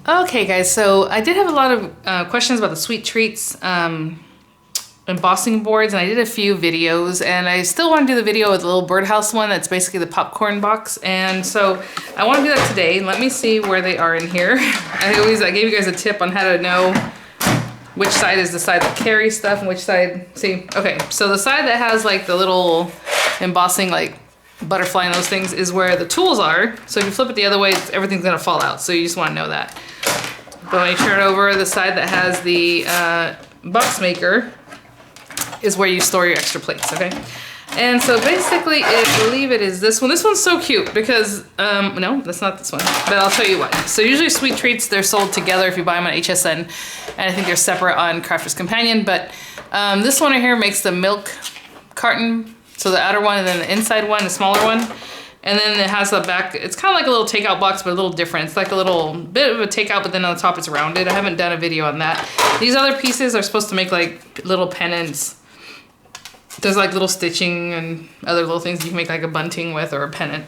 Okay guys, so I did have a lot of questions about the Sweet Treats embossing boards, and I did a few videos, and I still want to do the video with the little Birdhouse one that's basically the popcorn box, and so I want to do that today. Let me see where they are in here. I gave you guys a tip on how to know which side is the side that carries stuff and which side, see, okay, so the side that has like the little embossing like butterfly and those things is where the tools are. So if you flip it the other way, everything's gonna fall out, so you just want to know that. But when you turn it over, the side that has the box maker is where you store your extra plates, okay? And so basically, I believe it is this one. This one's so cute because, no, that's not this one, but I'll tell you why. So usually Sweet Treats, they're sold together if you buy them on HSN, and I think they're separate on Crafter's Companion, but this one right here makes the milk carton, so the outer one and then the inside one, the smaller one. And then it has the back, it's kind of like a little takeout box, but a little different. It's like a little bit of a takeout, but then on the top it's rounded. I haven't done a video on that. These other pieces are supposed to make like little pennants. There's like little stitching and other little things you can make like a bunting with, or a pennant,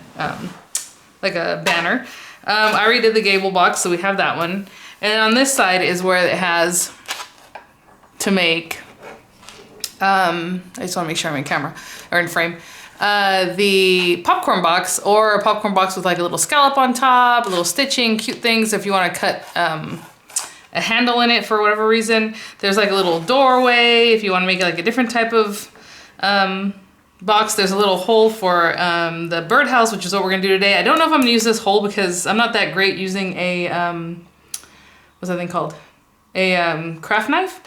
like a banner. I already did the gable box, so we have that one. And on this side is where it has to make, I just want to make sure I'm in camera, or in frame. The popcorn box, or a popcorn box with like a little scallop on top, a little stitching, cute things if you want to cut a handle in it for whatever reason. There's like a little doorway if you want to make it like a different type of box. There's a little hole for the birdhouse, which is what we're gonna do today. I don't know if I'm gonna use this hole because I'm not that great using a, what's that thing called? A craft knife.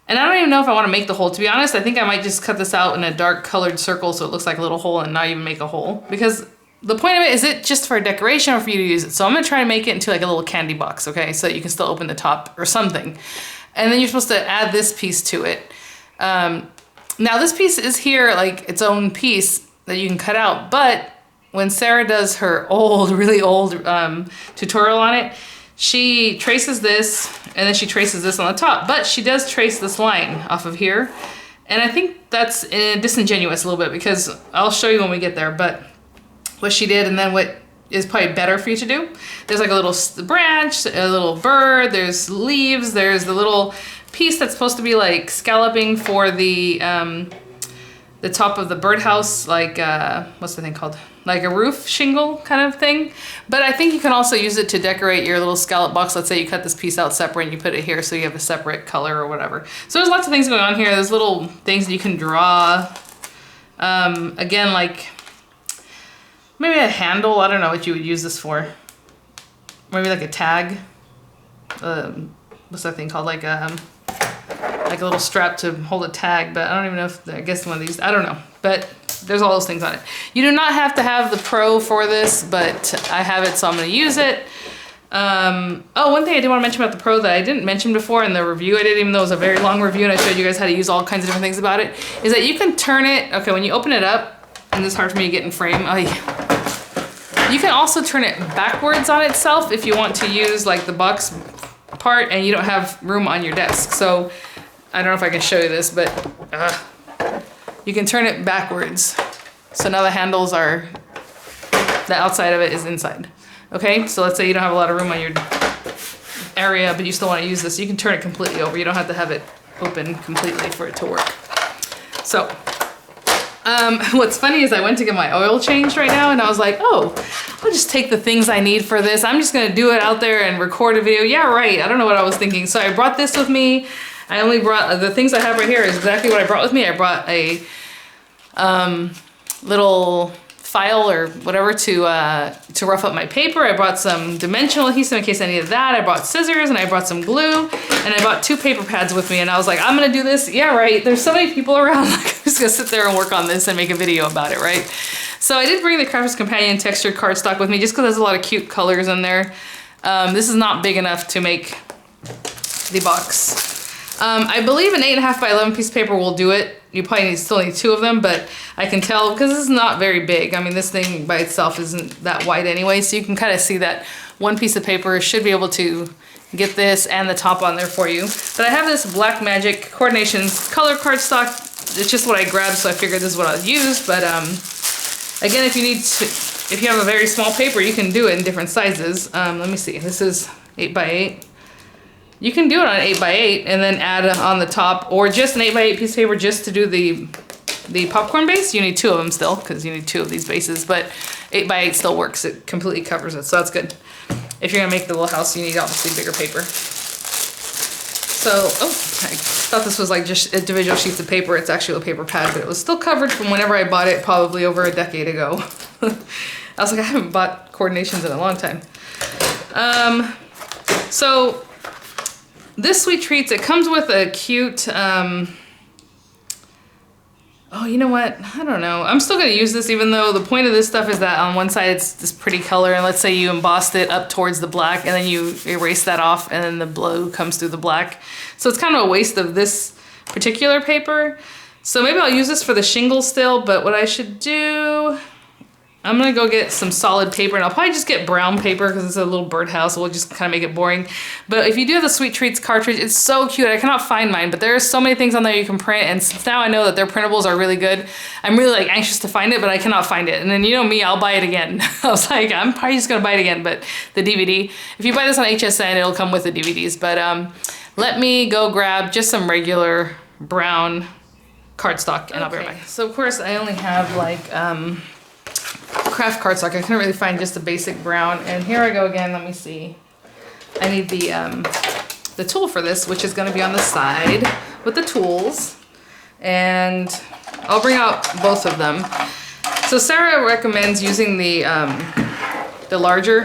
And I don't even know if I want to make the hole. To be honest, I think I might just cut this out in a dark colored circle so it looks like a little hole and not even make a hole. Because the point of it, is it just for decoration or for you to use it? So I'm going to try to make it into like a little candy box, okay? So you can still open the top or something. And then you're supposed to add this piece to it. Now this piece is here, like its own piece that you can cut out. But when Sarah does her old, really old tutorial on it, she traces this, and then she traces this on the top, but she does trace this line off of here. And I think that's disingenuous a little bit, because I'll show you when we get there, but what she did, and then what is probably better for you to do, there's like a little branch, a little bird, there's leaves, there's the little piece that's supposed to be like scalloping for the top of the birdhouse, like, what's the thing called? Like a roof shingle kind of thing. But I think you can also use it to decorate your little scallop box. Let's say you cut this piece out separate and you put it here so you have a separate color or whatever. So there's lots of things going on here. There's little things that you can draw. Again, like maybe a handle. I don't know what you would use this for. Maybe like a tag. What's that thing called? Like a little strap to hold a tag, but I don't even know if, I guess one of these, I don't know. But there's all those things on it. You do not have to have the Pro for this, but I have it, so I'm gonna use it. Oh, one thing I did want to mention about the Pro that I didn't mention before in the review I did, even though it was a very long review and I showed you guys how to use all kinds of different things about it, is that you can turn it, okay, when you open it up, and it's hard for me to get in frame, you can also turn it backwards on itself if you want to use like the box part and you don't have room on your desk. So I don't know if I can show you this, but you can turn it backwards. So now the handles are, the outside of it is inside. Okay, so let's say you don't have a lot of room on your area, but you still want to use this. You can turn it completely over. You don't have to have it open completely for it to work. So, what's funny is I went to get my oil changed right now, and I was like, oh, I'll just take the things I need for this. I'm just gonna do it out there and record a video. Yeah, right, I don't know what I was thinking. So I brought this with me. I only brought, the things I have right here is exactly what I brought with me. I brought a little file or whatever to rough up my paper. I brought some dimensional adhesive in case I needed that. I brought scissors, and I brought some glue, and I bought 2 paper pads with me, and I was like, I'm gonna do this. Yeah, right, there's so many people around, like, I'm just gonna sit there and work on this and make a video about it, right? So I did bring the Crafter's Companion textured cardstock with me just because there's a lot of cute colors in there. This is not big enough to make the box. I believe an 8.5 by 11 piece of paper will do it. You probably still need 2 of them, but I can tell because this is not very big. I mean, this thing by itself isn't that wide anyway, so you can kind of see that 1 piece of paper should be able to get this and the top on there for you. But I have this Black Magic Coordinations color cardstock. It's just what I grabbed, so I figured this is what I'll use. But again, if you have a very small paper, you can do it in different sizes. Let me see. This is 8x8. You can do it on 8x8 and then add on the top, or just an 8x8 piece of paper just to do the popcorn base. You need 2 of them still, because you need 2 of these bases, but 8x8 still works. It completely covers it, so that's good. If you're gonna make the little house, you need obviously bigger paper. So, oh, I thought this was like just individual sheets of paper. It's actually a paper pad, but it was still covered from whenever I bought it, probably over a decade ago. I was like, I haven't bought coordinations in a long time. So this Sweet Treats, it comes with a cute, oh, you know what? I don't know. I'm still going to use this, even though the point of this stuff is that on one side it's this pretty color, and let's say you embossed it up towards the black and then you erase that off and then the blue comes through the black. So it's kind of a waste of this particular paper. So maybe I'll use this for the shingles still, but what I should do, I'm gonna go get some solid paper, and I'll probably just get brown paper because it's a little birdhouse. So we'll just kind of make it boring. But if you do have the Sweet Treats cartridge, it's so cute. I cannot find mine, but there are so many things on there you can print, and since now I know that their printables are really good, I'm really like anxious to find it, but I cannot find it. And then you know me, I'll buy it again. I was like, I'm probably just gonna buy it again, but the DVD. If you buy this on HSN, it'll come with the DVDs. But let me go grab just some regular brown cardstock, and I'll be right back. So of course I only have like craft cardstock. I couldn't really find just a basic brown, and here I go again. Let me see. I need the tool for this, which is going to be on the side with the tools, and I'll bring out both of them. So Sarah recommends using the larger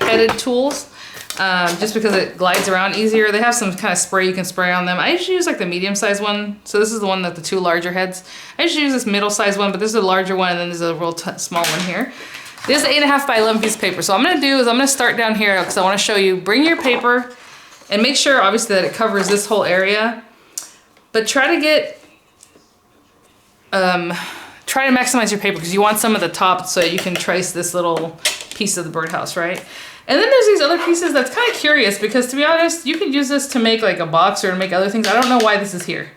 headed tools, just because it glides around easier. They have some kind of spray you can spray on them. I usually use like the medium-sized one. So this is the one that the 2 larger heads. I usually use this middle-sized one, but this is a larger one, and then there's a real small one here. This is an 8.5 by 11 piece of paper. So what I'm gonna do is I'm gonna start down here because I wanna show you, bring your paper and make sure obviously that it covers this whole area, but try to get, try to maximize your paper because you want some of the top so you can trace this little piece of the birdhouse, right? And then there's these other pieces that's kind of curious because, to be honest, you could use this to make like a box or to make other things. I don't know why this is here.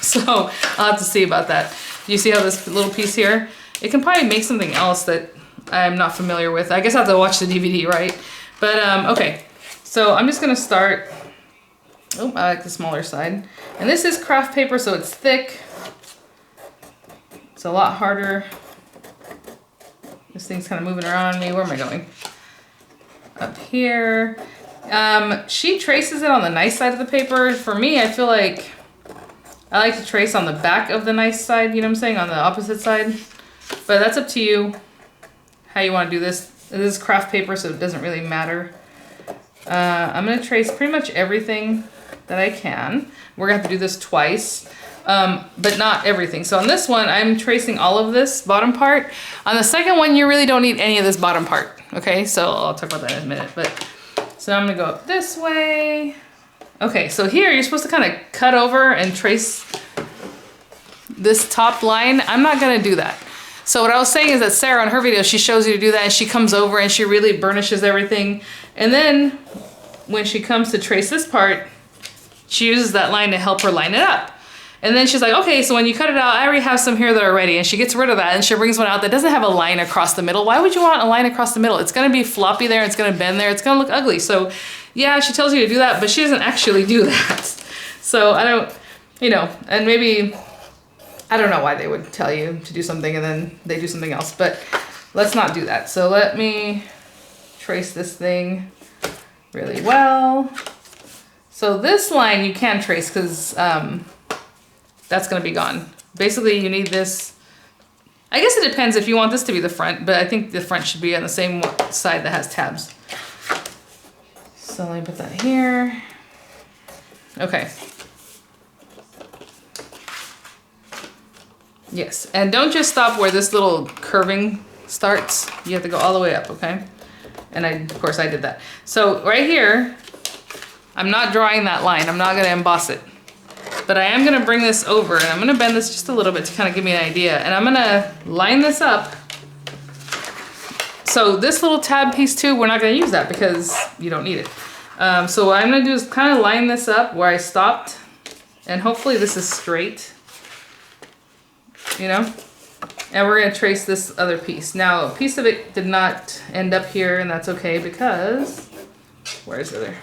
So I'll have to see about that. You see how this little piece here? It can probably make something else that I'm not familiar with. I guess I have to watch the DVD, right? But okay, so I'm just gonna start. Oh, I like the smaller side. And this is craft paper, so it's thick. It's a lot harder. This thing's kind of moving around on me. Where am I going? Up here. She traces it on the nice side of the paper. For me, I feel like I like to trace on the back of the nice side, you know what I'm saying, on the opposite side. But that's up to you how you want to do this. This is craft paper, so it doesn't really matter. I'm going to trace pretty much everything that I can. We're going to have to do this twice, but not everything. So on this one, I'm tracing all of this bottom part. On the second one, you really don't need any of this bottom part. Okay, so I'll talk about that in a minute. But so now I'm gonna go up this way. Okay, so here you're supposed to kind of cut over and trace this top line. I'm not gonna do that. So what I was saying is that Sarah on her video, she shows you to do that, and she comes over and she really burnishes everything. And then when she comes to trace this part, she uses that line to help her line it up. And then she's like, okay, so when you cut it out, I already have some here that are ready. And she gets rid of that and she brings one out that doesn't have a line across the middle. Why would you want a line across the middle? It's gonna be floppy there, it's gonna bend there, it's gonna look ugly. So yeah, she tells you to do that, but she doesn't actually do that. So I don't, you know, and maybe, I don't know why they would tell you to do something and then they do something else, but let's not do that. So let me trace this thing really well. So this line you can trace because, that's gonna be gone. Basically, you need this. I guess it depends if you want this to be the front, but I think the front should be on the same side that has tabs. So let me put that here. Okay. Yes, and don't just stop where this little curving starts. You have to go all the way up, okay? And of course I did that. So right here, I'm not drawing that line. I'm not gonna emboss it. But I am gonna bring this over and I'm gonna bend this just a little bit to kind of give me an idea. And I'm gonna line this up. So this little tab piece too, we're not gonna use that because you don't need it. So what I'm gonna do is kind of line this up where I stopped. And hopefully this is straight, you know? And we're gonna trace this other piece. Now, a piece of it did not end up here, and that's okay because Where's the other?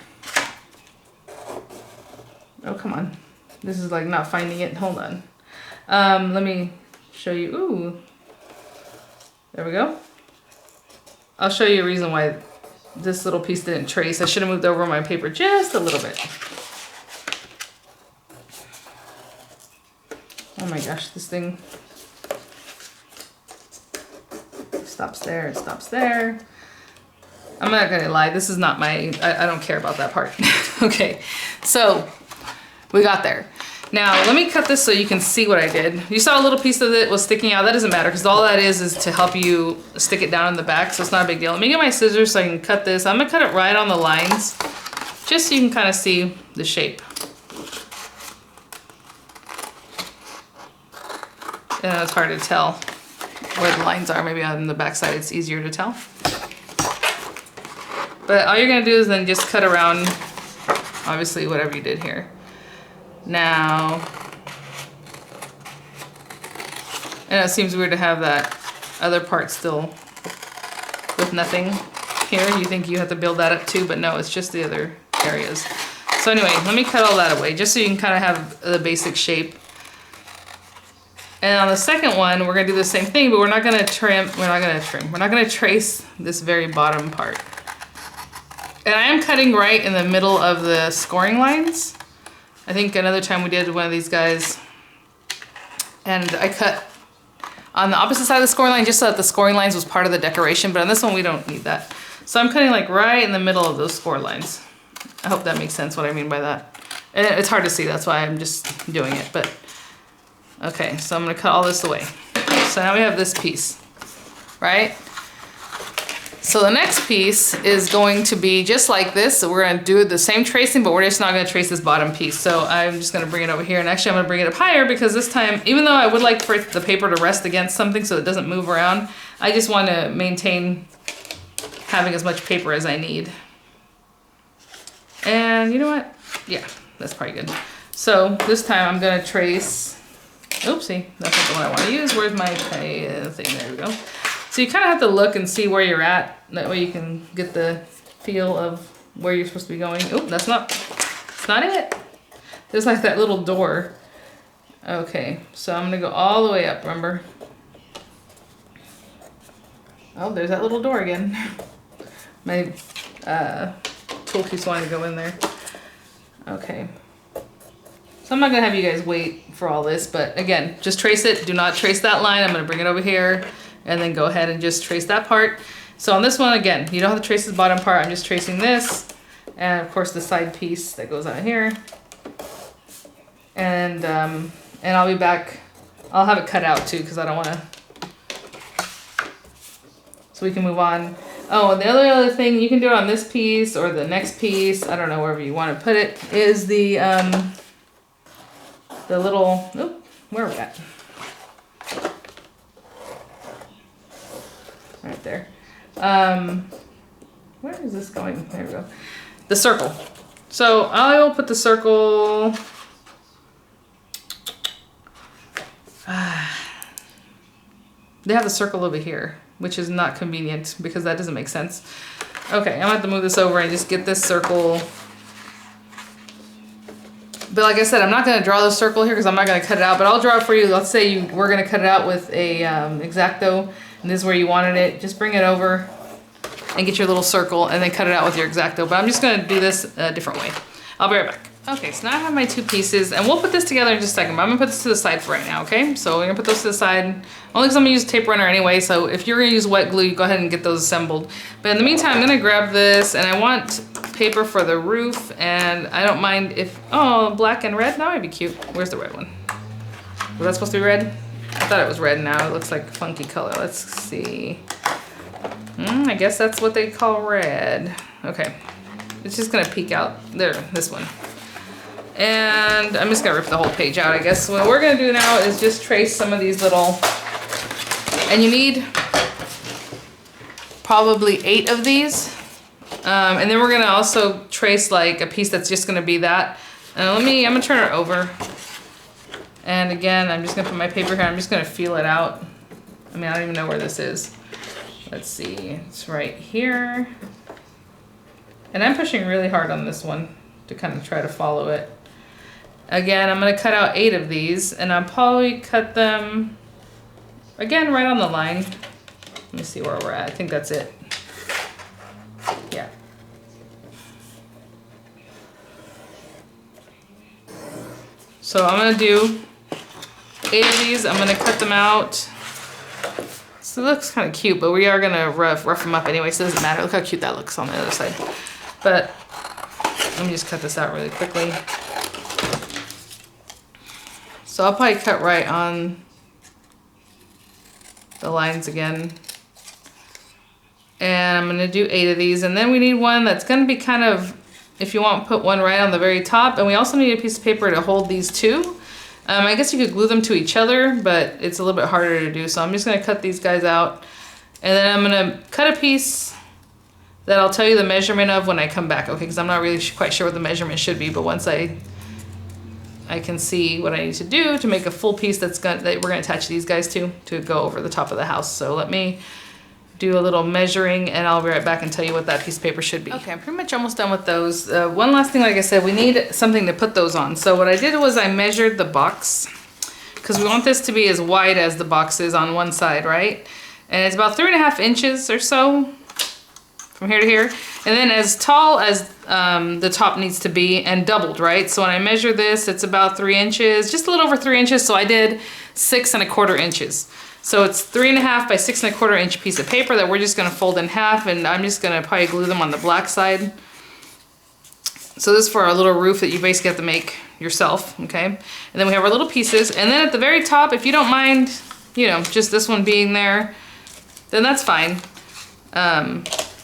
Oh, come on. This is like not finding it. Hold on. Let me show you. Ooh. There we go. I'll show you a reason why this little piece didn't trace. I should have moved over my paper just a little bit. Oh my gosh, this thing stops there, it stops there. I'm not gonna lie, this is not my, I don't care about that part. Okay, so we got there. Now let me cut this so you can see what I did. You saw a little piece of it was sticking out. That doesn't matter because all that is to help you stick it down in the back, so it's not a big deal. Let me get my scissors so I can cut this. I'm gonna cut it right on the lines just so you can kind of see the shape. And it's hard to tell where the lines are. Maybe on the back side it's easier to tell. But all you're gonna do is then just cut around, obviously, whatever you did here. Now, and it seems weird to have that other part still with nothing here. You think you have to build that up too, but no, it's just the other areas. So anyway, let me cut all that away just so you can kind of have the basic shape. And on the second one, we're gonna do the same thing, but we're not gonna trace this very bottom part. And I am cutting right in the middle of the scoring lines. I think another time we did one of these guys, and I cut on the opposite side of the scoring line just so that the scoring lines was part of the decoration, but on this one we don't need that. So I'm cutting like right in the middle of those score lines. I hope that makes sense what I mean by that. And it's hard to see, that's why I'm just doing it, but okay, so I'm gonna cut all this away. So now we have this piece, right? So the next piece is going to be just like this. So we're gonna do the same tracing, but we're just not gonna trace this bottom piece. So I'm just gonna bring it over here, and actually I'm gonna bring it up higher because this time, even though I would like for the paper to rest against something so it doesn't move around, I just wanna maintain having as much paper as I need. And you know what? Yeah, that's probably good. So this time I'm gonna trace, oopsie, that's not the one I wanna use. Where's my thing? There we go. So you kind of have to look and see where you're at. That way you can get the feel of where you're supposed to be going. Oh, that's not it. There's like that little door. Okay, so I'm gonna go all the way up, remember? Oh, there's that little door again. My tool keeps wanting to go in there. Okay. So I'm not gonna have you guys wait for all this, but again, just trace it. Do not trace that line. I'm gonna bring it over here and then go ahead and just trace that part. So on this one, again, you don't have to trace this bottom part. I'm just tracing this. And of course the side piece that goes on here. And I'll be back. I'll have it cut out too, because I don't wanna, so we can move on. Oh, and the other thing, you can do it on this piece or the next piece, I don't know, wherever you want to put it, is the little, oop, where are we at? Right there. Where is this going? There we go. The circle. So I will put the circle, they have the circle over here, which is not convenient because that doesn't make sense. Okay, I'm gonna have to move this over and just get this circle. But like I said, I'm not gonna draw the circle here because I'm not gonna cut it out, but I'll draw it for you. Let's say you were gonna cut it out with a X-Acto, and this is where you wanted it. Just bring it over and get your little circle and then cut it out with your X-Acto. But I'm just gonna do this a different way. I'll be right back. Okay, so now I have my two pieces, and we'll put this together in just a second, but I'm gonna put this to the side for right now, okay? So we're gonna put those to the side, only because I'm gonna use tape runner anyway, so if you're gonna use wet glue, you go ahead and get those assembled. But in the meantime, I'm gonna grab this, and I want paper for the roof, and I don't mind if, oh, black and red, that might be cute. Where's the red one? Was that supposed to be red? I thought it was red now, it looks like a funky color. Let's see. I guess that's what they call red. Okay, it's just gonna peek out. There, this one. And I'm just gonna rip the whole page out, I guess. So what we're gonna do now is just trace some of these little, and you need probably 8 of these. And then we're gonna also trace like a piece that's just gonna be that. And I'm gonna turn it over. And again, I'm just gonna put my paper here. I'm just gonna feel it out. I mean, I don't even know where this is. Let's see, it's right here. And I'm pushing really hard on this one to kind of try to follow it. Again, I'm going to cut out 8 of these, and I'll probably cut them, again, right on the line. Let me see where we're at. I think that's it. Yeah. So I'm going to do 8 of these. I'm going to cut them out. So it looks kind of cute, but we are going to rough them up anyway, so it doesn't matter. Look how cute that looks on the other side. But let me just cut this out really quickly. So I'll probably cut right on the lines again. And I'm going to do 8 of these. And then we need one that's going to be kind of, if you want, put one right on the very top. And we also need a piece of paper to hold these two. I guess you could glue them to each other, but it's a little bit harder to do. So I'm just going to cut these guys out. And then I'm going to cut a piece that I'll tell you the measurement of when I come back. Okay, because I'm not really quite sure what the measurement should be. But once I can see what I need to do to make a full piece that we're going to attach these guys to go over the top of the house. So let me do a little measuring and I'll be right back and tell you what that piece of paper should be. Okay, I'm pretty much almost done with those. One last thing, like I said, we need something to put those on. So what I did was I measured the box because we want this to be as wide as the box is on one side, right? And it's about 3.5 inches or so from here to here. And then as tall as the top needs to be and doubled, right? So when I measure this, it's about 3 inches, just a little over 3 inches. So I did 6¼ inches. So it's 3.5 by 6¼ inch piece of paper that we're just gonna fold in half, and I'm just gonna probably glue them on the black side. So this is for our little roof that you basically have to make yourself, okay? And then we have our little pieces, and then at the very top, if you don't mind, you know, just this one being there, then that's fine.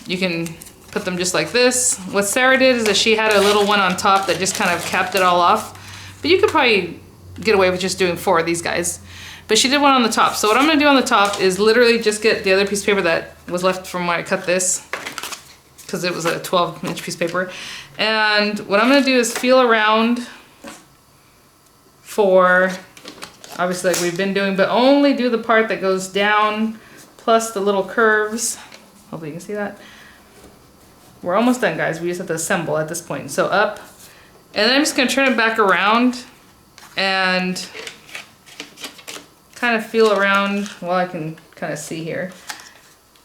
You can put them just like this. What Sarah did is that she had a little one on top that just kind of capped it all off, but you could probably get away with just doing 4 of these guys. But she did one on the top. So what I'm gonna do on the top is literally just get the other piece of paper that was left from when I cut this, because it was a 12-inch piece of paper. And what I'm gonna do is feel around for, obviously like we've been doing, but only do the part that goes down plus the little curves. Hopefully you can see that. We're almost done, guys. We just have to assemble at this point. So up, and then I'm just gonna turn it back around and kind of feel around, well, I can kind of see here,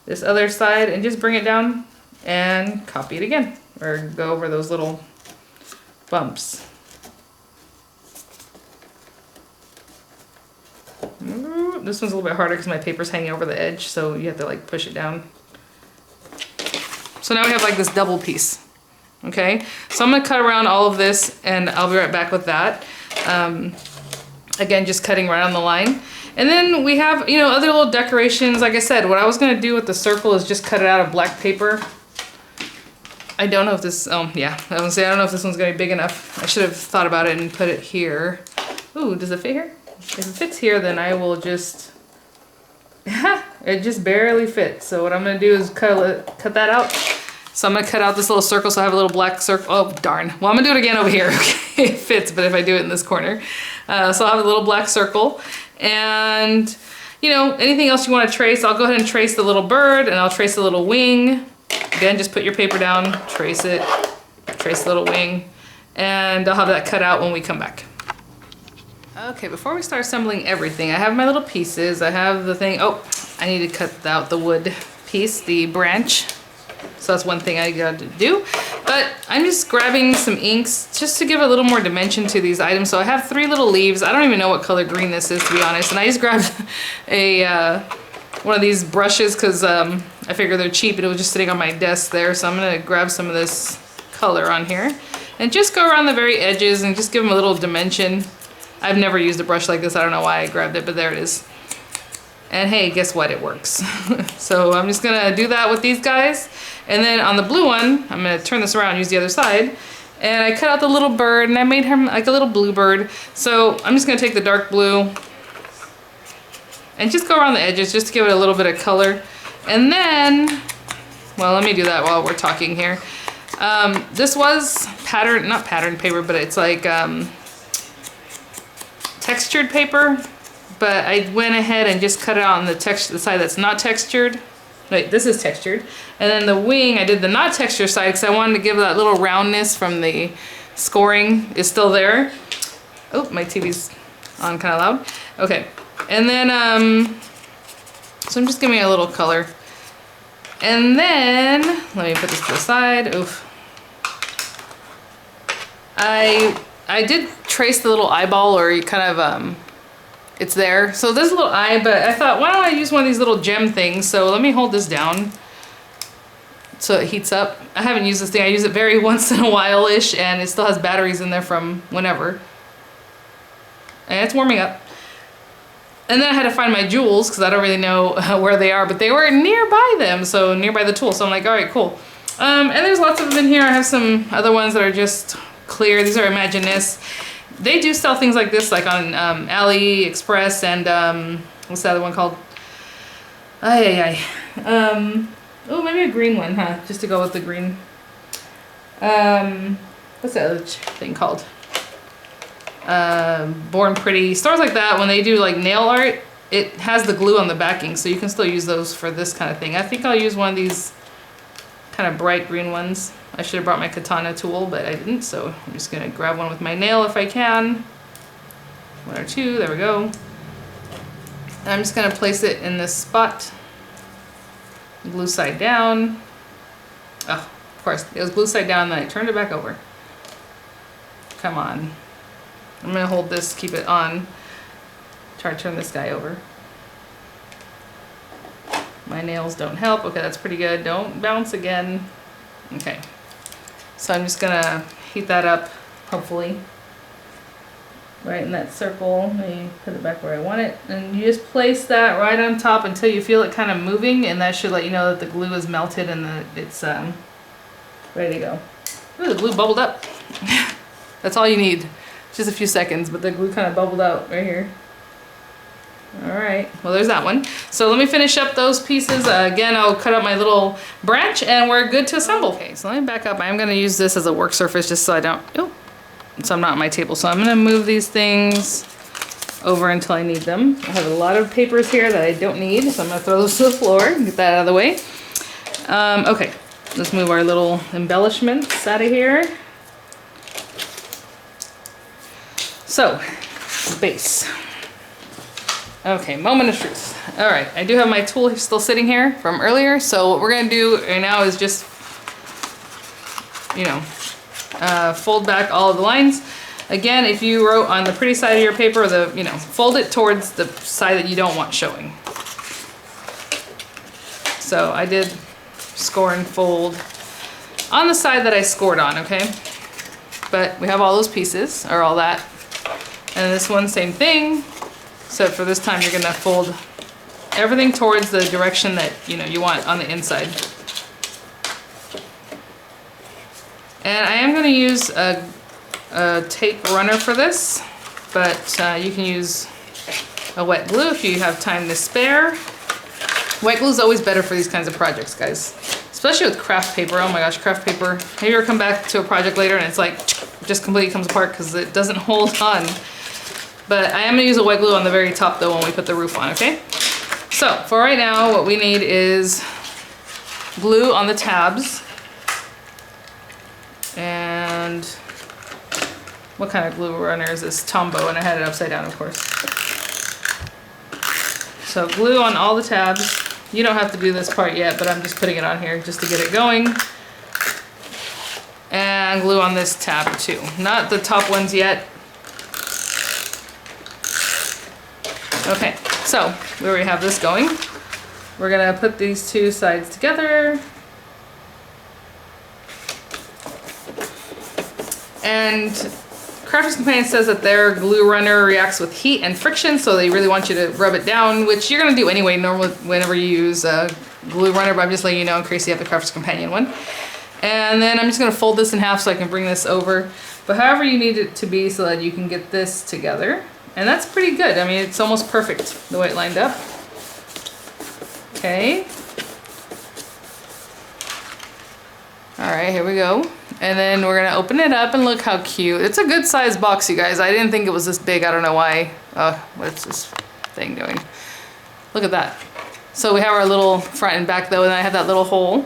this other side, and just bring it down and copy it again, or go over those little bumps. This one's a little bit harder because my paper's hanging over the edge, so you have to like push it down. So now we have like this double piece, okay? So I'm gonna cut around all of this and I'll be right back with that. Again, just cutting right on the line. And then we have, you know, other little decorations. Like I said, what I was gonna do with the circle is just cut it out of black paper. I don't know if this, yeah, I was gonna say, I don't know if this one's gonna be big enough. I should have thought about it and put it here. Ooh, does it fit here? If it fits here, then I will just, it just barely fits. So what I'm gonna do is cut that out. So I'm gonna cut out this little circle so I have a little black circle. Oh, darn. Well, I'm gonna do it again over here. Okay, it fits, but if I do it in this corner. So I'll have a little black circle. And, you know, anything else you wanna trace, I'll go ahead and trace the little bird and I'll trace the little wing. Again, just put your paper down, trace it, trace the little wing, and I'll have that cut out when we come back. Okay, before we start assembling everything, I have my little pieces. I have the thing, oh, I need to cut out the wood piece, the branch. So that's one thing I got to do. But I'm just grabbing some inks just to give a little more dimension to these items. So I have 3 little leaves. I don't even know what color green this is, to be honest. And I just grabbed a one of these brushes because I figure they're cheap and it was just sitting on my desk there. So I'm gonna grab some of this color on here and just go around the very edges and just give them a little dimension. I've never used a brush like this. I don't know why I grabbed it, but there it is. And hey, guess what? It works. So I'm just gonna do that with these guys. And then on the blue one, I'm gonna turn this around, use the other side. And I cut out the little bird and I made him like a little blue bird. So I'm just gonna take the dark blue and just go around the edges just to give it a little bit of color. And then, well, let me do that while we're talking here. This was not pattern paper, but it's like textured paper. But I went ahead and just cut it out on the side that's not textured. Wait, this is textured. And then the wing, I did the not texture side because I wanted to give that little roundness from the scoring is still there. Oh, my TV's on kind of loud. Okay, and then, so I'm just giving it a little color. And then, let me put this to the side. Oof. I did trace the little eyeball, or kind of, it's there. So there's a little eye, but I thought, why don't I use one of these little gem things? So let me hold this down so it heats up. I haven't used this thing. I use it very once in a while-ish, and it still has batteries in there from whenever. And it's warming up. And then I had to find my jewels because I don't really know where they are, but they were nearby them, so nearby the tool. So I'm like, all right, cool. And there's lots of them in here. I have some other ones that are just clear. These are Imaginist. They do sell things like this, like on AliExpress and what's the other one called? Oh, maybe a green one, huh? Just to go with the green. What's that other thing called? Born Pretty. Stores like that, when they do like nail art, it has the glue on the backing, so you can still use those for this kind of thing. I think I'll use one of these kind of bright green ones. I should have brought my katana tool, but I didn't, so I'm just gonna grab one with my nail if I can. One or two, there we go. And I'm just gonna place it in this spot. Glue side down. Oh, of course, it was glue side down, then I turned it back over. Come on. I'm gonna hold this, keep it on. Try to turn this guy over. My nails don't help. Okay, that's pretty good. Don't bounce again. Okay. So I'm just gonna heat that up, hopefully. Right in that circle. Let me put it back where I want it. And you just place that right on top until you feel it kind of moving, and that should let you know that the glue is melted and that it's ready to go. Ooh, the glue bubbled up. That's all you need. Just a few seconds, but the glue kind of bubbled out right here. All right, well, there's that one. So let me finish up those pieces. Again, I'll cut out my little branch and we're good to assemble. Okay, so let me back up. I'm gonna use this as a work surface just so I don't, so I'm not on my table. So I'm gonna move these things over until I need them. I have a lot of papers here that I don't need, so I'm gonna throw those to the floor and get that out of the way. Okay, let's move our little embellishments out of here. So, base. Okay, moment of truth. All right, I do have my tool still sitting here from earlier. So what we're gonna do right now is just, fold back all of the lines. Again, if you wrote on the pretty side of your paper, fold it towards the side that you don't want showing. So I did score and fold on the side that I scored on, okay? But we have all those pieces, or all that. And this one, same thing. So for this time, you're gonna fold everything towards the direction that you want on the inside. And I am gonna use a tape runner for this, but you can use a wet glue if you have time to spare. Wet glue is always better for these kinds of projects, guys. Especially with craft paper. Oh my gosh, craft paper. Maybe you'll come back to a project later and it's like, just completely comes apart because it doesn't hold on. But I am gonna use a wet glue on the very top though when we put the roof on, okay? So for right now, what we need is glue on the tabs. And what kind of glue runner is this? Tombow, and I had it upside down, of course. So glue on all the tabs. You don't have to do this part yet, but I'm just putting it on here just to get it going. And glue on this tab too. Not the top ones yet. Okay, so we already have this going. We're gonna put these two sides together. And Crafter's Companion says that their glue runner reacts with heat and friction, so they really want you to rub it down, which you're gonna do anyway normally whenever you use a glue runner, but I'm just letting you know in case you have the Crafter's Companion one. And then I'm just gonna fold this in half so I can bring this over. But however you need it to be so that you can get this together. And that's pretty good. I mean, it's almost perfect the way it lined up. Okay. All right, here we go. And then we're gonna open it up and look how cute. It's a good sized box, you guys. I didn't think it was this big. I don't know why. What's this thing doing? Look at that. So we have our little front and back though, and I have that little hole.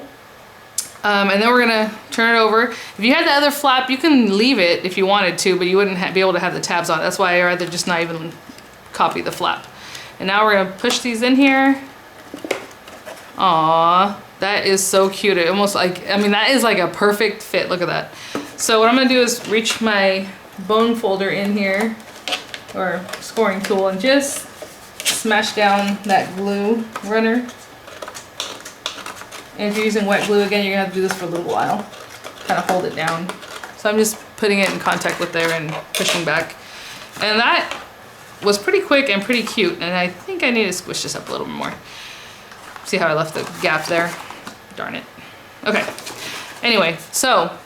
And then we're gonna turn it over. If you had the other flap, you can leave it if you wanted to, but you wouldn't be able to have the tabs on it. That's why I'd rather just not even copy the flap. And now we're gonna push these in here. Aww, that is so cute. It almost like, I mean, that is like a perfect fit. Look at that. So what I'm gonna do is reach my bone folder in here, or scoring tool, and just smash down that glue runner. And if you're using wet glue, again, you're gonna have to do this for a little while. Kind of hold it down. So I'm just putting it in contact with there and pushing back. And that was pretty quick and pretty cute. And I think I need to squish this up a little bit more. See how I left the gap there? Darn it. Okay. Anyway, so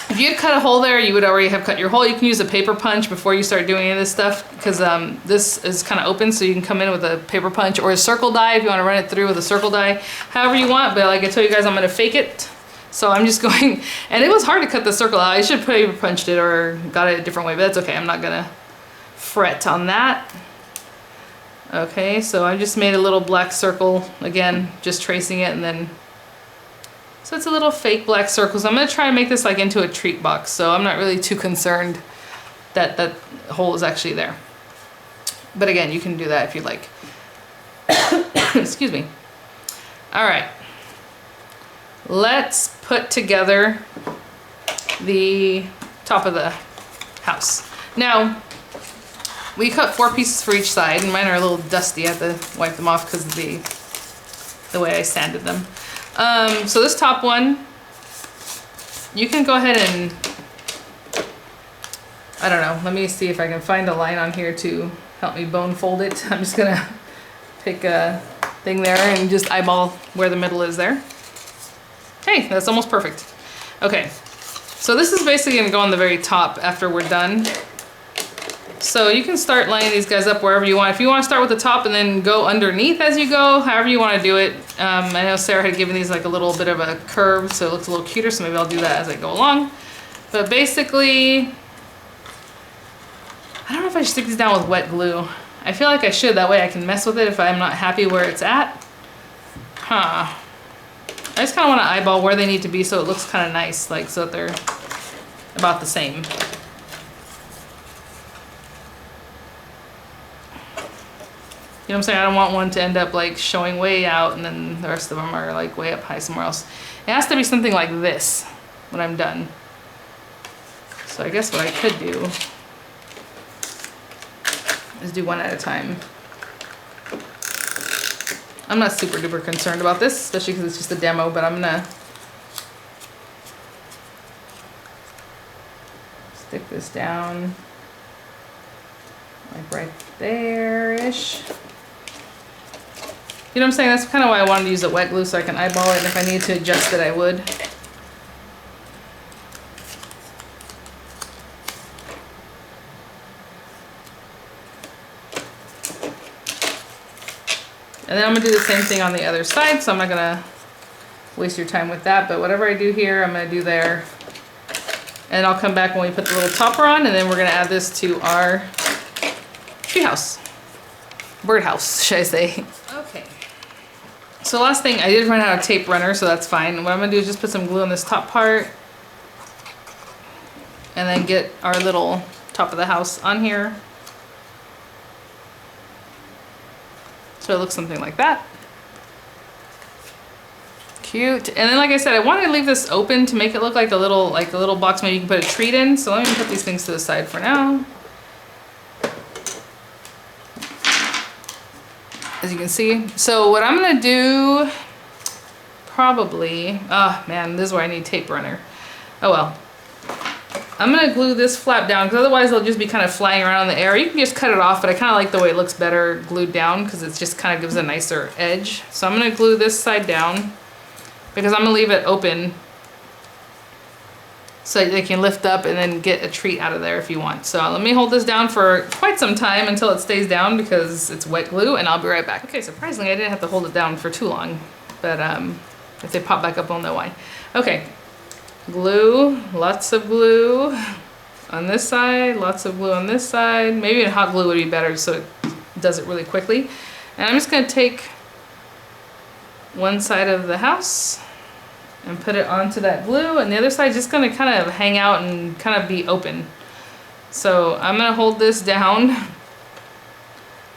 if you had cut a hole there, you would already have cut your hole. You can use a paper punch before you start doing any of this stuff, because this is kind of open, so you can come in with a paper punch or a circle die if you want to run it through with a circle die, however you want. But like I told you guys, I'm going to fake it. So I'm just going, and it was hard to cut the circle out. I should have paper punched it or got it a different way, but that's okay. I'm not going to fret on that. Okay, so I just made a little black circle, again, just tracing it, and then so it's a little fake black circle. So I'm gonna try and make this like into a treat box. So I'm not really too concerned that that hole is actually there. But again, you can do that if you'd like. Excuse me. All right. Let's put together the top of the house. Now, we cut 4 pieces for each side, and mine are a little dusty. I have to wipe them off because of the way I sanded them. So this top one, you can go ahead and, I don't know, let me see if I can find a line on here to help me bone fold it. I'm just gonna pick a thing there and just eyeball where the middle is there. Hey, that's almost perfect. Okay, so this is basically gonna go on the very top after we're done. So you can start lining these guys up wherever you want. If you want to start with the top and then go underneath as you go, however you want to do it. I know Sarah had given these like a little bit of a curve, so it looks a little cuter, so maybe I'll do that as I go along. But basically, I don't know if I should stick these down with wet glue. I feel like I should, that way I can mess with it if I'm not happy where it's at. Huh. I just kind of want to eyeball where they need to be so it looks kind of nice, like so that they're about the same. You know what I'm saying? I don't want one to end up like showing way out and then the rest of them are like way up high somewhere else. It has to be something like this when I'm done. So I guess what I could do is do one at a time. I'm not super duper concerned about this, especially because it's just a demo, but I'm gonna stick this down like right there-ish. You know what I'm saying? That's kind of why I wanted to use a wet glue, so I can eyeball it, and if I needed to adjust it, I would. And then I'm gonna do the same thing on the other side, so I'm not gonna waste your time with that, but whatever I do here, I'm gonna do there. And I'll come back when we put the little topper on, and then we're gonna add this to our treehouse. Birdhouse, should I say. Okay. So last thing, I did run out of tape runner, so that's fine. What I'm gonna do is just put some glue on this top part, and then get our little top of the house on here. So it looks something like that. Cute. And then like I said, I wanted to leave this open to make it look like a little box maybe you can put a treat in. So let me put these things to the side for now. As you can see. So what I'm gonna do, probably, oh man, this is where I need tape runner. Oh well. I'm gonna glue this flap down because otherwise it'll just be kind of flying around in the air. You can just cut it off, but I kind of like the way it looks better glued down because it just kind of gives a nicer edge. So I'm gonna glue this side down because I'm gonna leave it open so they can lift up and then get a treat out of there if you want. So let me hold this down for quite some time until it stays down because it's wet glue, and I'll be right back. Okay, surprisingly I didn't have to hold it down for too long, but if they pop back up we'll know why. Okay, glue, lots of glue on this side, lots of glue on this side. Maybe a hot glue would be better so it does it really quickly. And I'm just gonna take one side of the house and put it onto that glue, and the other side just gonna kind of hang out and kind of be open. So I'm gonna hold this down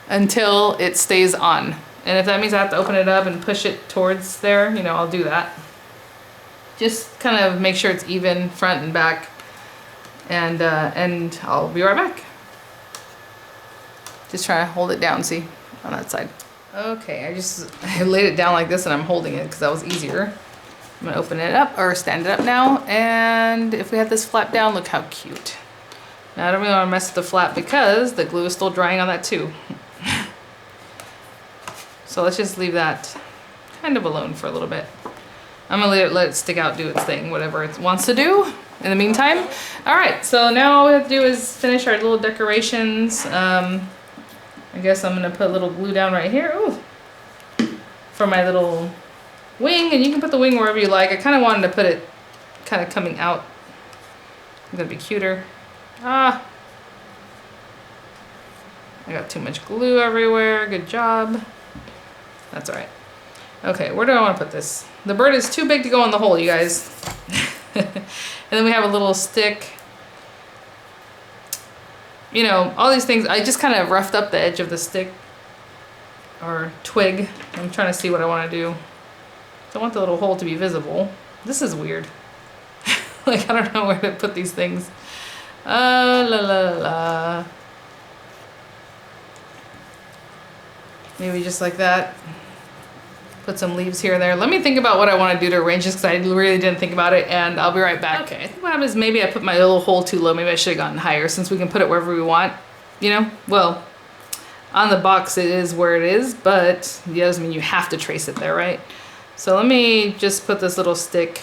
until it stays on. And if that means I have to open it up and push it towards there, you know, I'll do that. Just kind of make sure it's even front and back, and I'll be right back. Just try to hold it down, see, on that side. Okay, I laid it down like this and I'm holding it because that was easier. I'm gonna open it up, or stand it up now, and if we had this flap down, look how cute. Now I don't really want to mess with the flap because the glue is still drying on that too. So let's just leave that kind of alone for a little bit. I'm gonna let it stick out, do its thing, whatever it wants to do in the meantime. All right, so now all we have to do is finish our little decorations. I guess I'm gonna put a little glue down right here. Ooh, for my little wing, and you can put the wing wherever you like. I kind of wanted to put it kind of coming out. It's gonna be cuter. Ah, I got too much glue everywhere. Good job. That's all right. Okay, where do I want to put this? The bird is too big to go in the hole, you guys. And then we have a little stick. You know, all these things, I just kind of roughed up the edge of the stick or twig. I'm trying to see what I want to do. I want the little hole to be visible. This is weird. Like, I don't know where to put these things. La la la. Maybe just like that. Put some leaves here and there. Let me think about what I want to do to arrange this because I really didn't think about it, and I'll be right back. Okay, I think what happened is maybe I put my little hole too low. Maybe I should have gotten higher since we can put it wherever we want. You know, well, on the box it is where it is, but that doesn't mean you have to trace it there, right? So let me just put this little stick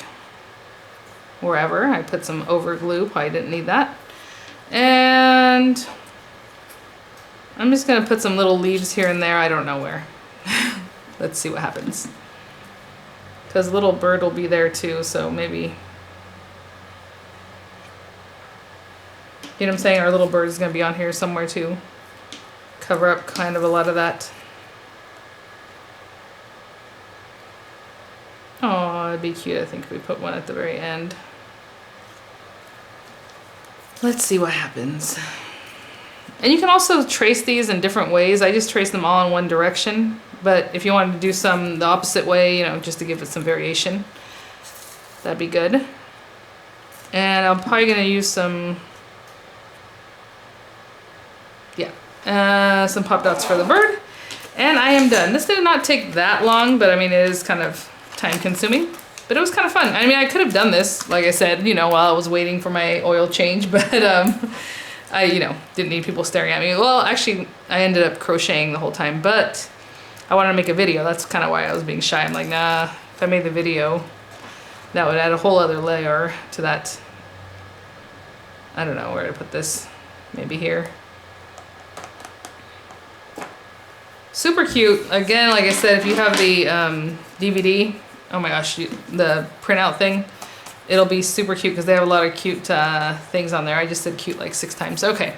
wherever. I put some over glue, probably didn't need that. And I'm just gonna put some little leaves here and there. I don't know where. Let's see what happens. Because little bird will be there too, so maybe, you know what I'm saying? Our little bird is gonna be on here somewhere too. Cover up kind of a lot of that. Oh, it'd be cute, I think, if we put one at the very end. Let's see what happens. And you can also trace these in different ways. I just trace them all in one direction. But if you wanted to do some the opposite way, you know, just to give it some variation, that'd be good. And I'm probably gonna use some, some pop dots for the bird. And I am done. This did not take that long, but I mean, it is kind of time consuming, but it was kind of fun. I mean, I could have done this, like I said, you know, while I was waiting for my oil change, but I, you know, didn't need people staring at me. Well, actually, I ended up crocheting the whole time, but I wanted to make a video. That's kind of why I was being shy. I'm like, nah, if I made the video, that would add a whole other layer to that. I don't know where to put this. Maybe here. Super cute. Again, like I said, if you have the DVD, oh my gosh, the printout thing, it'll be super cute because they have a lot of cute things on there. I just said cute like 6 times. Okay,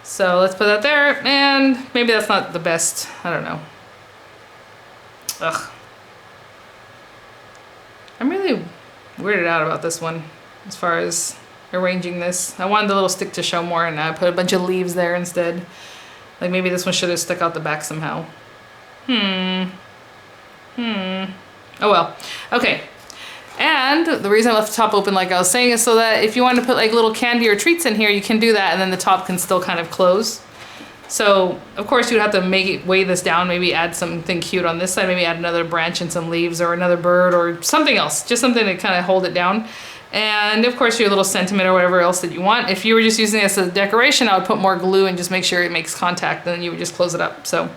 so let's put that there, and maybe that's not the best. I don't know. Ugh. I'm really weirded out about this one as far as arranging this. I wanted the little stick to show more, and I put a bunch of leaves there instead. Like maybe this one should have stuck out the back somehow. Oh well. Okay. And the reason I left the top open, like I was saying, is so that if you want to put like little candy or treats in here, you can do that, and then the top can still kind of close. So of course you'd have to weigh this down, maybe add something cute on this side, maybe add another branch and some leaves or another bird or something else, just something to kind of hold it down. And of course your little sentiment or whatever else that you want. If you were just using this as a decoration, I would put more glue and just make sure it makes contact, then you would just close it up. So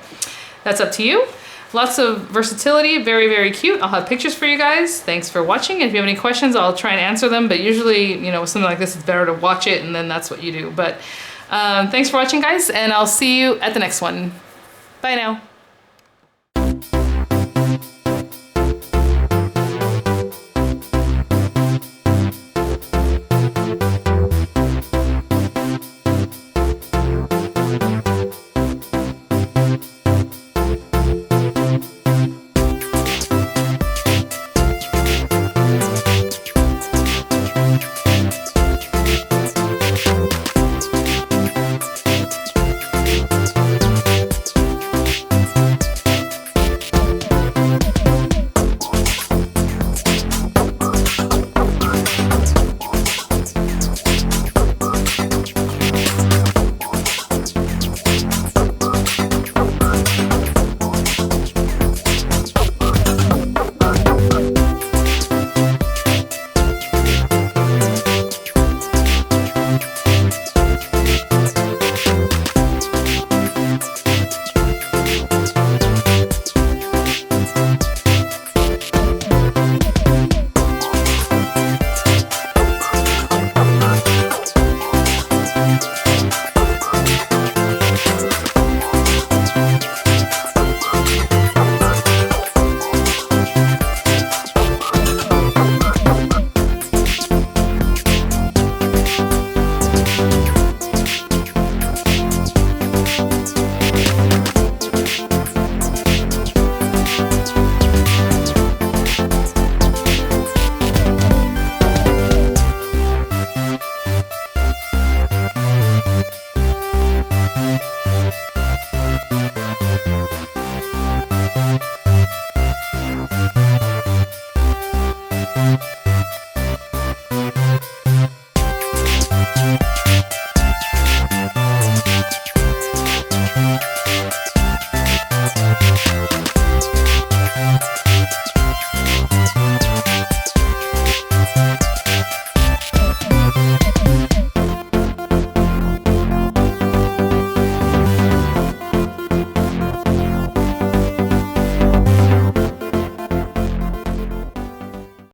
that's up to you. Lots of versatility, very, very cute. I'll have pictures for you guys. Thanks for watching. If you have any questions, I'll try and answer them, but usually, you know, with something like this, it's better to watch it and then that's what you do. But thanks for watching, guys, and I'll see you at the next one. Bye now.